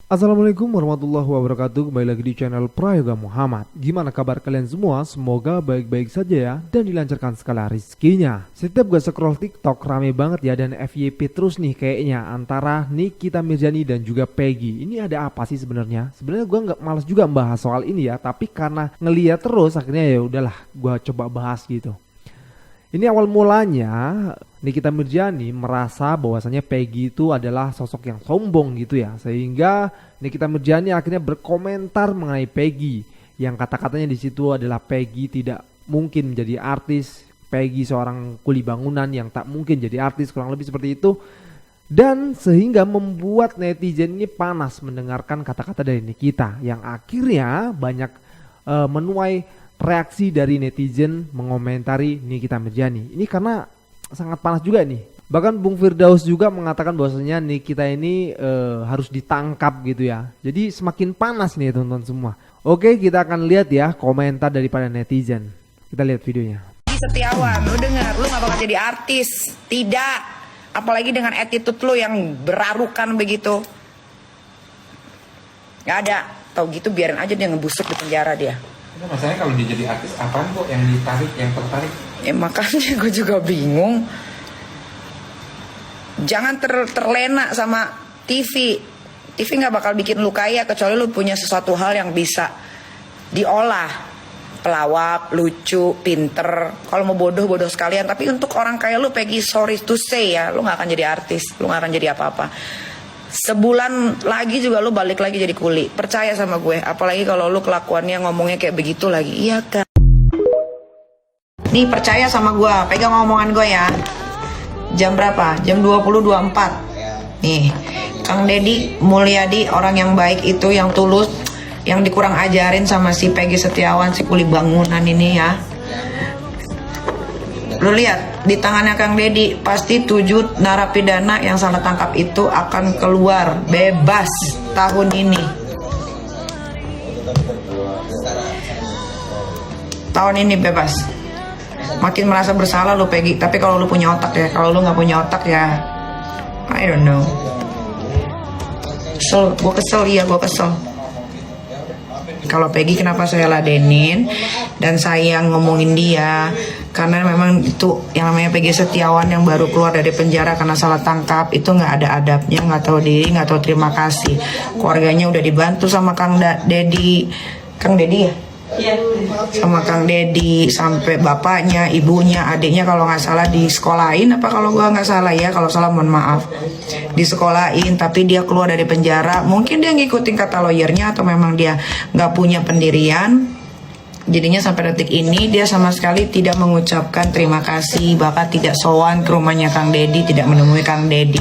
Assalamualaikum warahmatullahi wabarakatuh. Kembali lagi di channel Prayoga Muhammad. Gimana kabar kalian semua? Semoga baik-baik saja ya, dan dilancarkan segala rezekinya. Setiap gue scroll TikTok rame banget ya, dan FYP terus nih kayaknya antara Nikita Mirzani dan juga Peggy. Ini ada apa sih sebenarnya? Sebenarnya gue nggak malas juga membahas soal ini ya, tapi karena ngeliat terus akhirnya ya udahlah gue coba bahas gitu. Ini awal mulanya Nikita Mirzani merasa bahwasanya Peggy itu adalah sosok yang sombong gitu ya, sehingga Nikita Mirzani akhirnya berkomentar mengenai Peggy yang kata-katanya di situ adalah Peggy tidak mungkin menjadi artis, Peggy seorang kuli bangunan yang tak mungkin jadi artis, kurang lebih seperti itu. Dan sehingga membuat netizen ini panas mendengarkan kata-kata dari Nikita yang akhirnya banyak menuai reaksi dari netizen mengomentari Nikita Mirzani. Ini karena sangat panas juga nih. Bahkan Bung Firdaus juga mengatakan bahwasanya Nikita ini harus ditangkap gitu ya. Jadi semakin panas nih teman-teman semua. Oke, kita akan lihat ya komentar daripada netizen. Kita lihat videonya. Setiawan, lu dengar, lu gak bakal jadi artis. Tidak. Apalagi dengan attitude lu yang berarukan begitu. Gak ada. Tau gitu biarin aja dia ngebusuk di penjara dia. Masalahnya kalau dia jadi artis, apaan kok yang ditarik, yang tertarik? Ya makanya gue juga bingung. Jangan terlena sama TV. TV gak bakal bikin lu kaya kecuali lu punya sesuatu hal yang bisa diolah. Pelawak, lucu, pinter. Kalau mau bodoh sekalian. Tapi untuk orang kaya lu, Peggy, sorry to say ya, lu gak akan jadi artis. Lu gak akan jadi apa-apa. Sebulan lagi juga lu balik lagi jadi kuli. Percaya sama gue. Apalagi kalau lu kelakuannya ngomongnya kayak begitu lagi. Iya kan? Nih percaya sama gue. Pegang omongan gue ya. Jam berapa? Jam 20.24. Nih Kang Deddy Mulyadi, orang yang baik itu, yang tulus, yang dikurang ajarin sama si Peggy Setiawan, si kuli bangunan ini ya. Lu lihat di tangannya Kang Deddy pasti 7 narapidana yang salah tangkap itu akan keluar bebas tahun ini. Tahun ini bebas. Makin merasa bersalah lu Peggy. Tapi kalau lu punya otak ya. Kalau lu nggak punya otak ya, I don't know. Gue kesel, iya gue kesel. Kalau Peggy kenapa saya ladenin dan saya ngomongin dia, karena memang itu yang namanya Peggy Setiawan yang baru keluar dari penjara karena salah tangkap, itu nggak ada adabnya, nggak tahu diri, nggak tahu terima kasih. Keluarganya udah dibantu sama Kang Deddy ya? Iya. Sama Kang Deddy, sampai bapaknya, ibunya, adiknya kalau nggak salah disekolahin, apa kalau gua nggak salah ya, kalau salah mohon maaf, disekolahin, tapi dia keluar dari penjara. Mungkin dia ngikutin kata lawyernya atau memang dia nggak punya pendirian. Jadinya sampai detik ini dia sama sekali tidak mengucapkan terima kasih, bahkan tidak sowan ke rumahnya Kang Deddy, tidak menemui Kang Deddy.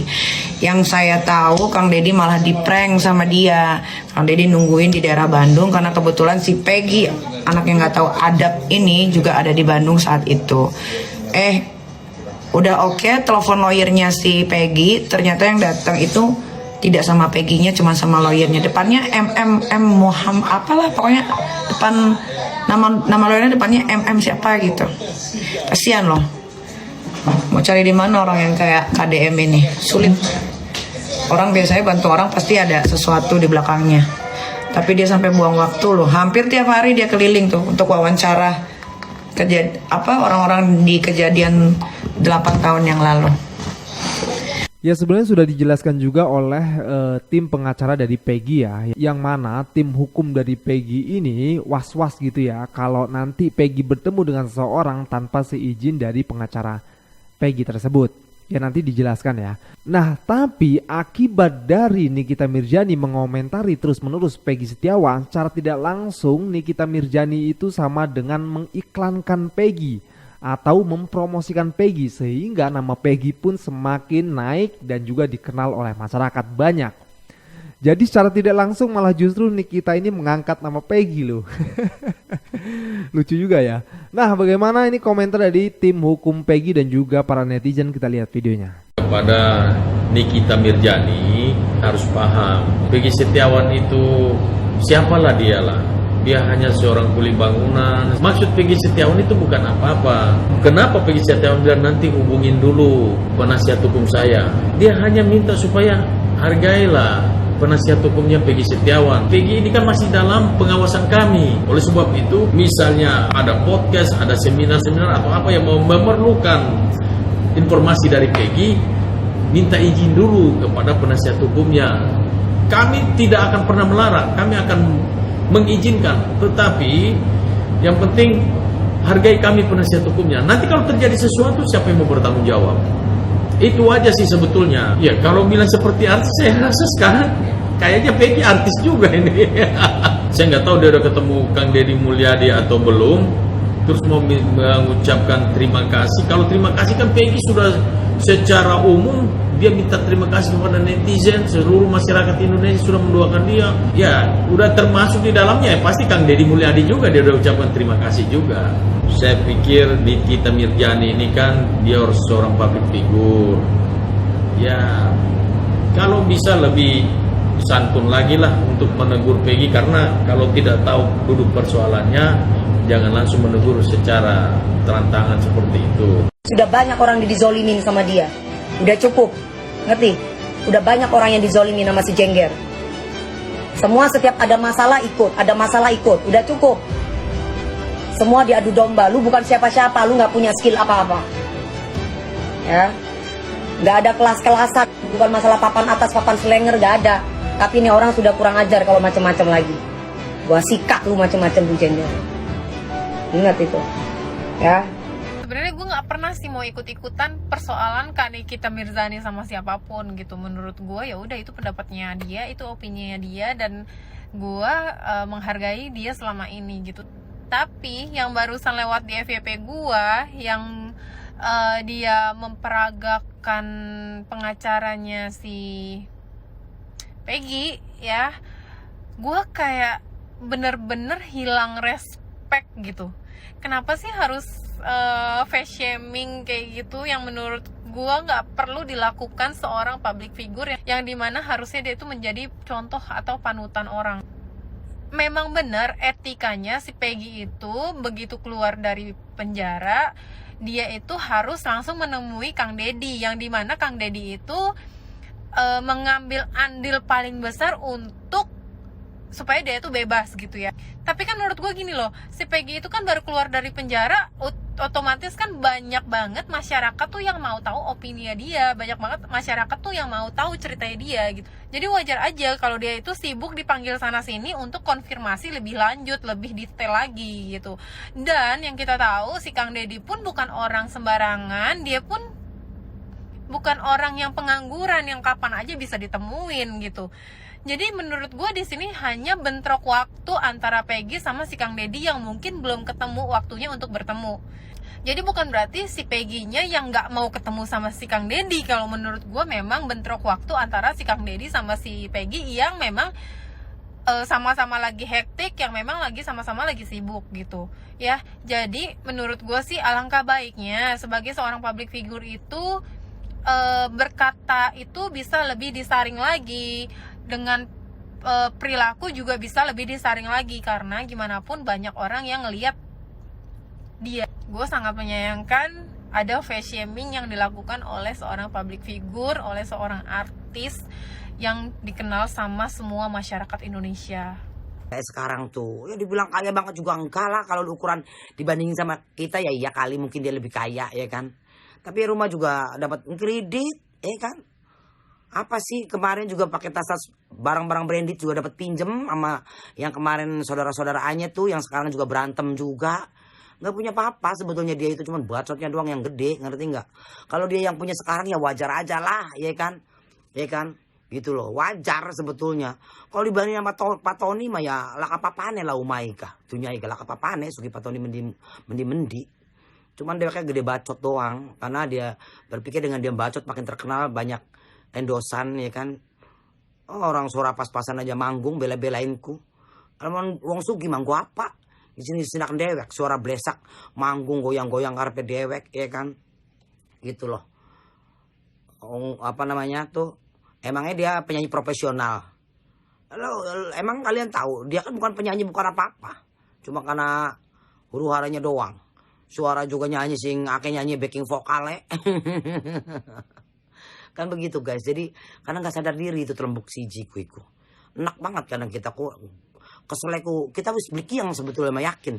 Yang saya tahu Kang Deddy malah di-prank sama dia. Kang Deddy nungguin di daerah Bandung karena kebetulan si Peggy, anak yang nggak tahu adab ini, juga ada di Bandung saat itu. Udah oke, telepon lawyernya si Peggy, ternyata yang datang itu tidak sama Peggy-nya, cuma sama lawyernya. Depannya Muhammad apalah, pokoknya depan nama lawyernya depannya siapa gitu. Kasihan loh. Mau cari di mana orang yang kayak KDM ini? Sulit. Orang biasanya bantu orang pasti ada sesuatu di belakangnya. Tapi dia sampai buang waktu loh. Hampir tiap hari dia keliling tuh untuk wawancara orang-orang di kejadian 8 tahun yang lalu. Ya sebenarnya sudah dijelaskan juga oleh tim pengacara dari Peggy ya, yang mana tim hukum dari Peggy ini was-was gitu ya kalau nanti Peggy bertemu dengan seseorang tanpa seizin dari pengacara Peggy tersebut. Ya nanti dijelaskan ya. Nah tapi akibat dari Nikita Mirzani mengomentari terus-menerus Peggy Setiawan, secara tidak langsung Nikita Mirzani itu sama dengan mengiklankan Peggy atau mempromosikan Peggy, sehingga nama Peggy pun semakin naik dan juga dikenal oleh masyarakat banyak. Jadi secara tidak langsung malah justru Nikita ini mengangkat nama Peggy loh. Lucu juga ya. Nah bagaimana ini komentar dari tim hukum Peggy dan juga para netizen, kita lihat videonya. Kepada Nikita Mirzani harus paham, Peggy Setiawan itu siapalah dialah. Dia hanya seorang kuli bangunan. Maksud Peggy Setiawan itu bukan apa-apa. Kenapa Peggy Setiawan bilang nanti hubungin dulu penasihat hukum saya? Dia hanya minta supaya hargailah penasihat hukumnya Peggy Setiawan. Peggy ini kan masih dalam pengawasan kami. Oleh sebab itu, misalnya ada podcast, ada seminar-seminar atau apa yang memerlukan informasi dari Peggy, minta izin dulu kepada penasihat hukumnya. Kami tidak akan pernah melarang, kami akan mengizinkan. Tetapi yang penting hargai kami penasihat hukumnya. Nanti kalau terjadi sesuatu, siapa yang mau bertanggung jawab? Itu aja sih sebetulnya. Ya kalau bilang seperti artis, saya rasa sekarang kayaknya Peggy artis juga ini. Saya nggak tahu dia udah ketemu Kang Deddy Mulyadi atau belum. Terus mau mengucapkan terima kasih. Kalau terima kasih kan Peggy sudah secara umum dia minta terima kasih kepada netizen, seluruh masyarakat Indonesia sudah mendoakan dia. Ya udah termasuk di dalamnya ya pasti Kang Deddy Mulyadi juga dia udah ucapkan terima kasih juga. Saya pikir Nikita Mirzani ini kan dia harus seorang public figure. Ya kalau bisa lebih santun lagi lah untuk menegur Peggy, karena kalau tidak tahu duduk persoalannya jangan langsung menegur secara telantangan seperti itu. Sudah banyak orang yang dizolimin sama dia. Udah cukup, ngerti? Udah banyak orang yang dizolimin sama si Jengger. Semua setiap ada masalah ikut, udah cukup. Semua diadu domba, lu bukan siapa-siapa, lu gak punya skill apa-apa. Ya, gak ada kelas-kelasan, bukan masalah papan atas, papan selenger, gak ada. Tapi ini orang sudah kurang ajar kalau macam-macam lagi. Gua sikat lu macam-macam lu Jengger. Ingat itu, ya. Sebenarnya gue nggak pernah sih mau ikut-ikutan persoalan Kak Nikita Mirzani sama siapapun gitu. Menurut gue ya udah itu pendapatnya dia, itu opininya dia, dan gue menghargai dia selama ini gitu. Tapi yang barusan lewat di FYP gue yang dia memperagakan pengacaranya si Peggy ya, gue kayak bener-bener hilang respect gitu. Kenapa sih harus face shaming kayak gitu yang menurut gue nggak perlu dilakukan seorang public figure yang dimana harusnya dia itu menjadi contoh atau panutan orang. Memang benar etikanya si Peggy itu begitu keluar dari penjara dia itu harus langsung menemui Kang Deddy, yang dimana Kang Deddy itu mengambil andil paling besar untuk supaya dia itu bebas gitu ya. Tapi kan menurut gue gini loh, si Peggy itu kan baru keluar dari penjara, otomatis kan banyak banget masyarakat tuh yang mau tahu opini dia, banyak banget masyarakat tuh yang mau tahu ceritanya dia gitu. Jadi wajar aja kalau dia itu sibuk dipanggil sana sini untuk konfirmasi lebih lanjut, lebih detail lagi gitu. Dan yang kita tahu si Kang Deddy pun bukan orang sembarangan, dia pun bukan orang yang pengangguran yang kapan aja bisa ditemuin gitu. Jadi menurut gue di sini hanya bentrok waktu antara Peggy sama si Kang Deddy yang mungkin belum ketemu waktunya untuk bertemu. Jadi bukan berarti si Peggy-nya yang nggak mau ketemu sama si Kang Deddy. Kalau menurut gue memang bentrok waktu antara si Kang Deddy sama si Peggy yang memang sama-sama lagi hektik, yang memang lagi sama-sama lagi sibuk gitu ya. Jadi menurut gue sih alangkah baiknya sebagai seorang public figure itu berkata itu bisa lebih disaring lagi, dengan perilaku juga bisa lebih disaring lagi, karena gimana pun banyak orang yang ngelihat dia. Gue sangat menyayangkan ada face shaming yang dilakukan oleh seorang public figure, oleh seorang artis yang dikenal sama semua masyarakat Indonesia. Kayak sekarang tuh, ya dibilang kaya banget juga enggak lah. Kalau ukuran dibandingin sama kita ya iya kali, mungkin dia lebih kaya ya kan. Tapi rumah juga dapat kredit, kan? Apa sih kemarin juga pakai tas barang-barang branded juga dapat pinjem sama yang kemarin saudara-saudaraannya tuh yang sekarang juga berantem juga. Nggak punya apa-apa sebetulnya dia itu, cuman bacotnya doang yang gede, ngerti nggak? Kalau dia yang punya sekarang ya wajar aja lah, ya kan? Ya kan? Gitu loh, wajar sebetulnya. Kalau dibanding sama Pak Tony mah ya lah apa-apane lah umaika. Dunia ika lah apa-apane, sugi Pak Tony mendi. Cuman dia kayak gede bacot doang, karena dia berpikir dengan dia bacot makin terkenal, banyak endosan ya kan. Oh, orang suara pas-pasan aja manggung bela-belainku. Kalau wong sugi manggung apa? Di sini sinak dewek, suara blesak manggung goyang-goyang karpe dewek ya kan. Gitu loh. Apa namanya tuh? Emangnya dia penyanyi profesional. Lalu, emang kalian tahu dia kan bukan penyanyi, bukan apa-apa. Cuma karena huru-haranya doang. Suara juga nyanyi sing ake nyanyi backing vokal Kan begitu guys. Jadi kadang gak sadar diri itu terembuk siji ku iku. Enak banget kadang kita ku keseleku kita wis beli yang sebetulnya mah yakin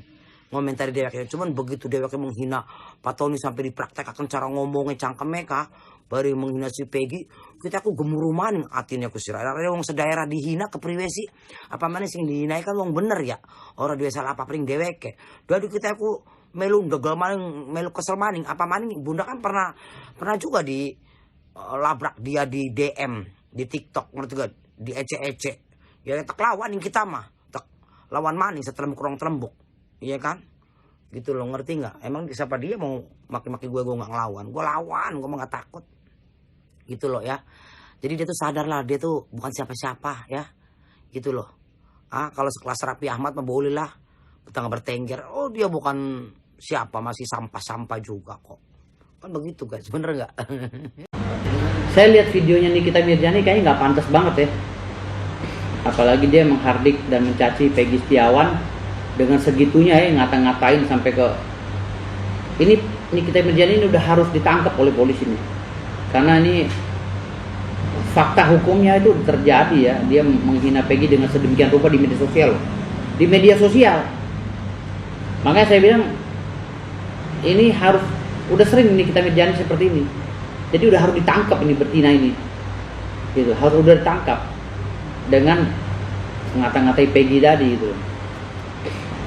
ngomentari dewek. Cuman begitu dewek menghina Pak Tony sampai dipraktek akan cara ngomongnya cangkem mereka baru menghina si Peggy, kita ku gemuruh maning atinya ku sira. Ada wong sedaerah dihina kepriwe sih? Apa mana sing dihina kan wong bener ya. Orang dia salah apa pring dewek. Jadi kita ku melu gagal maning, melu kesel maning. Apa maning Bunda kan pernah juga di labrak dia di DM di TikTok, ngerti gak? Di ece-ece. Ya tak lawan yang kita mah. Tak lawan maning setelembuk. Iya kan? Gitu loh, ngerti nggak? Emang siapa dia mau maki-maki gue nggak ngelawan. Gue lawan, gue mah nggak takut. Gitu loh ya. Jadi dia tuh sadar lah, dia tuh bukan siapa-siapa ya. Gitu loh. Kalau sekelas Raffi Ahmad mah boleh lah. Kita nggak bertengger. Oh dia bukan siapa, masih sampah-sampah juga kok. Kan begitu guys, bener nggak? Saya lihat videonya Nikita Mirzani kayaknya nggak pantas banget ya. Apalagi dia menghardik dan mencaci Peggy Setiawan dengan segitunya ya, ngata-ngatain sampai ke ini Nikita Mirzani ini udah harus ditangkap oleh polisi nih. Karena ini fakta hukumnya itu terjadi ya, dia menghina Peggy dengan sedemikian rupa di media sosial. Di media sosial. Makanya saya bilang ini harus, udah sering Nikita Mirzani seperti ini. Jadi udah harus ditangkap ini betina ini. Gitu, harus udah ditangkap dengan ngata-ngatai Peggy tadi gitu.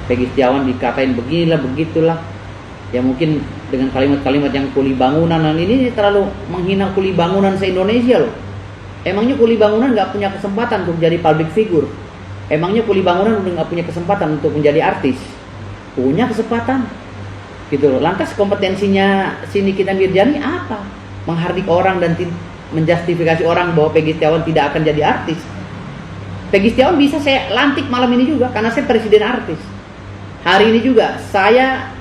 Peggy Setiawan dikatain beginilah begitulah. Ya mungkin dengan kalimat-kalimat yang kuli bangunan, dan ini terlalu menghina kuli bangunan se-Indonesia loh. Emangnya kuli bangunan nggak punya kesempatan untuk jadi public figure? Emangnya kuli bangunan udah nggak punya kesempatan untuk menjadi artis? Punya kesempatan, gitu loh. Lantas kompetensinya si Nikita Mirzani apa? Menghardik orang dan menjustifikasi orang bahwa Peggy Setiawan tidak akan jadi artis. Peggy Setiawan bisa saya lantik malam ini juga karena saya presiden artis. Hari ini juga saya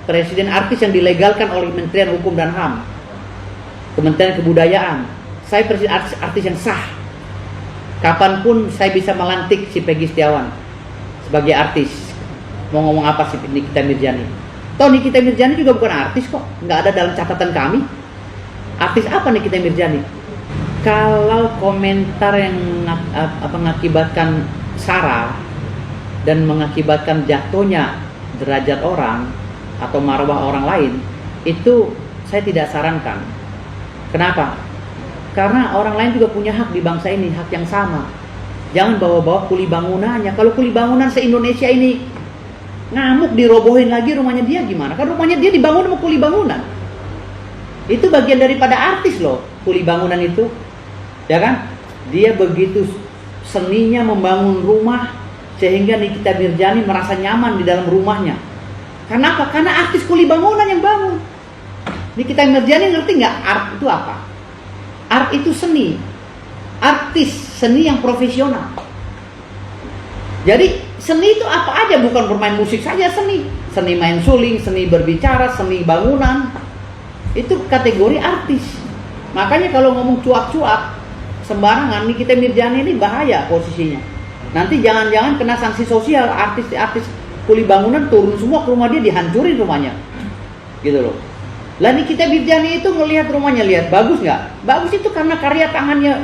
presiden artis yang dilegalkan oleh Kementerian Hukum dan HAM, Kementerian Kebudayaan. Saya presiden artis yang sah. Kapanpun saya bisa melantik si Peggy Setiawan sebagai artis. Mau ngomong apa sih Nikita Mirzani? Toh Nikita Mirzani juga bukan artis kok, nggak ada dalam catatan kami. Artis apa Nikita Mirzani? Kalau komentar yang mengakibatkan sara dan mengakibatkan jatuhnya derajat orang atau marwah orang lain, itu saya tidak sarankan. Kenapa? Karena orang lain juga punya hak di bangsa ini, hak yang sama. Jangan bawa-bawa kuli bangunannya. Kalau kuli bangunan se-Indonesia ini ngamuk dirobohin lagi rumahnya dia gimana? Kan rumahnya dia dibangun sama kuli bangunan. Itu bagian daripada artis loh, kuli bangunan itu. Ya kan? Dia begitu seninya membangun rumah sehingga Nikita Mirzani merasa nyaman di dalam rumahnya. Kenapa? Karena artis kuli bangunan yang bangun. Nikita Mirzani ngerti nggak art itu apa? Art itu seni. Artis, seni yang profesional. Jadi seni itu apa aja, bukan bermain musik saja seni. Seni main suling, seni berbicara, seni bangunan. Itu kategori artis. Makanya kalau ngomong cuap-cuap sembarangan, Nikita Mirzani ini bahaya posisinya. Nanti jangan-jangan kena sanksi sosial. Artis kuli bangunan turun semua ke rumah dia, dihancurin rumahnya. Gitu loh. Lah Nikita Mirzani itu ngelihat rumahnya, lihat bagus nggak? Bagus itu karena karya tangannya,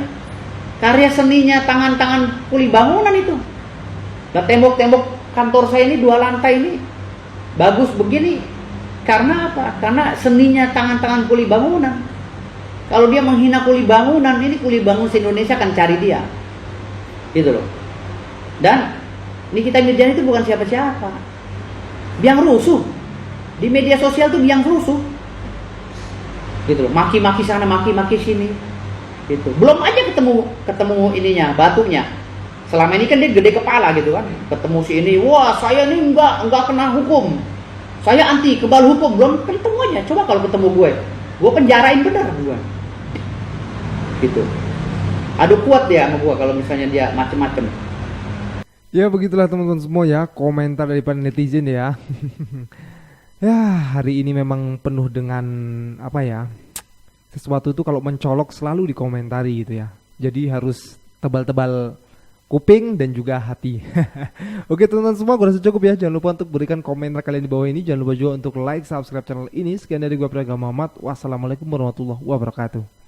karya seninya tangan-tangan kuli bangunan itu. Nah tembok-tembok kantor saya ini 2 lantai ini bagus begini. Karena apa? Karena seninya tangan-tangan kuli bangunan. Kalau dia menghina kuli bangunan, ini kuli bangun se-Indonesia akan cari dia. Gitu loh. Dan Nikita Mirzani itu bukan siapa-siapa. Biang rusuh. Di media sosial tuh biang rusuh. Gitu loh. Maki-maki sana, maki-maki sini. Gitu. Belum aja ketemu ininya, batunya. Selama ini kan dia gede kepala gitu kan. Ketemu si ini, wah saya ini enggak kena hukum. Saya anti kebal hukum, belum ketemu aja. Coba kalau ketemu gue penjarain bener gue. Gitu. Aduh kuat dia sama gue kalau misalnya dia macem-macem. Ya begitulah teman-teman semua ya, komentar daripada netizen ya. Ya hari ini memang penuh dengan apa ya, sesuatu itu kalau mencolok selalu dikomentari gitu ya. Jadi harus tebal-tebal kuping dan juga hati. Oke teman-teman semua, gue rasa cukup ya. Jangan lupa untuk berikan komentar kalian di bawah ini. Jangan lupa juga untuk like, subscribe channel ini. Sekian dari gue Prayoga Muhammad. Wassalamualaikum warahmatullahi wabarakatuh.